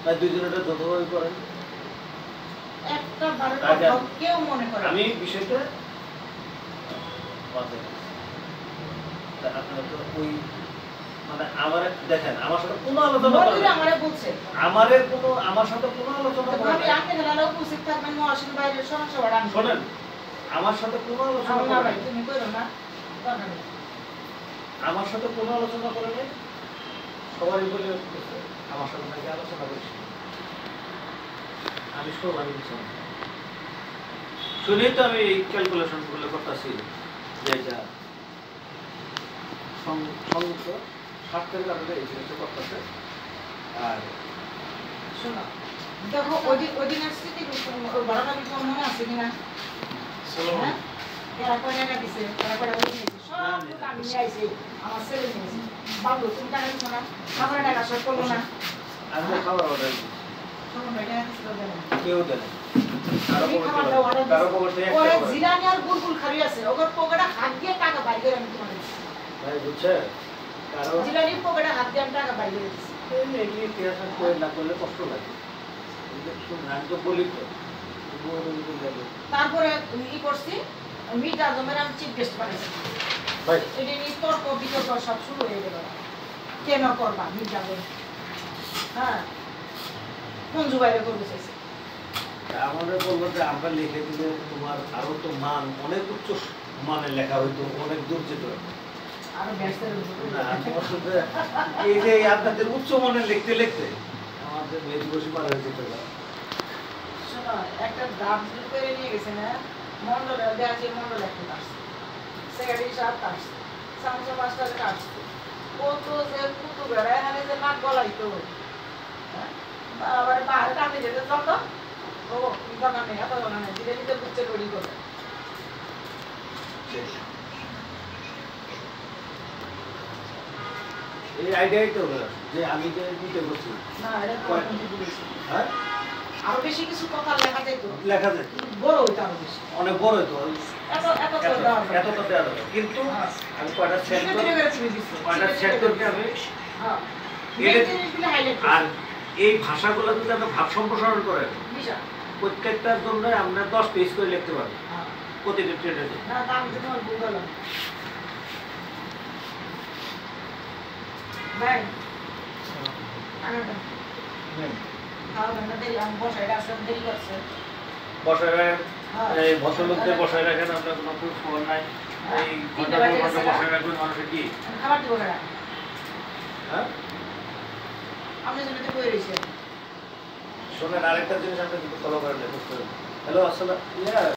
না দুইজনেরটা যতভাবে করেন একটা বারে কেউ মনে করে আমি বিষয়টা আপনারা তো ওই মানে আমার দেখেন আমার সাথে কোনো আলোচনা করেন আমারে বলছে আমার সাথে কোনো আলোচনা করেন ভাবি আগে গেলাও উপস্থিত থাকবেন মহাশয় বাইরে সমস্যা বাড়ান শুনেন আমার সাথে কোনো আলোচনা না ভাই করেন তুমি কইরো না দরকার নেই আমার সাথে কোনো আলোচনা করেন নাই সবারই বলে আমার সাথে নাকি আলোচনা করছি আমি সবাই শুনেই তো আমি এই ক্যালকুলেশন গুলো করতেছি যে এটা সংযুক্ত স্বার্থের কারণে এই জিনিসটা করতেছে আর শোনো দেখো ওদিনের স্মৃতি বড়টা বিপদ মনে আছে কিনা হ্যাঁ এরা কয় টাকা দিছে এরা কয় টাকা দিয়েছে সব আমি নিয়ে আইছি আমার ছেলে নিয়েছে বাবু তুমি টাকা দিছো না খাবারের টাকা শর্ট করলো না আমি খাবার অর্ডার দিচ্ছি শোনো ভাই টাকা দিছিল দেন কেউ দেন জিরানি আর গুলগুল খালি আছে ওগর পকেটে হাত দিয়ে টাকা বাইর করে আমি তোমাকে ভাই বুঝছে কারণ জিরানি পকেটে হাত দিয়ে টাকা বাইর করে দিছি এগুলি ইতিহাস করে না করলে কষ্ট লাগে আমি তো বলি তো তারপরে ই করছি মিট আজমের আমি চিফ গেস্ট বানাইছি ভাই এটা নিয়ে তর্ক বিতর্ক সব শুরু হয়ে গেল কেন করবা মিট আজম হ্যাঁ মঞ্জু বাইরে করবে চাইছে আমাদের বলবো যে আমরা লিখে দিলে তোমার আরো তো মান অনেক উচ্চ মানের লেখা হইতো অনেক দূর যেত আরো ব্যস্তের এই যে আপনাদের উচ্চ মানের লিখতে লিখতে আমাদের মেজি বসে পার হয়ে যেতে পারে শোনো একটা দাম করে নিয়ে গেছে না মন্ডল দেয়াছে মন্ডল একটা আসছে সেক্রেটারি সাহেব আসছে সামসা মাস্টার আসছে কত যে কুতু বেড়ায় এখানে যে নাক গলাইতো আবার বাইরে টানে যেতে যত ও দোকান নেই এত দোকান নেই ধীরে ধীরে বুঝছে তৈরি করে এই আইডিয়াই তো যে আমি যে দিতে বলছি না এটা কয়েকটি দিয়েছি হ্যাঁ আরো বেশি কিছু কথা লেখা যায় তো লেখা যায় বড় হইতো আরো বেশি অনেক বড় হইতো এত এত করে দেওয়া হবে এত তো দেওয়া যাবে কিন্তু আমি কয়টা সেক্টরকে আমি হ্যাঁ আর এই ভাষাগুলো যদি আমরা ভাব সম্প্রসারণ করেন প্রত্যেকটার জন্য আমরা 10 পেজ করে লিখতে পারবো প্রতিটা ট্রেডে না দাম দিতে হবে গুগল ভাই এই ভদ্রলোকদের বসায় রাখেন আপনার কোনো খবর নাই এই ঘন্টা বসায় রাখবেন মানুষের কি খাবার দিব না হ্যাঁ আপনি জন্য কই রইছে শোনেন আরেকটা জিনিস আপনি কিন্তু ফলো করেন হ্যালো আসসালাম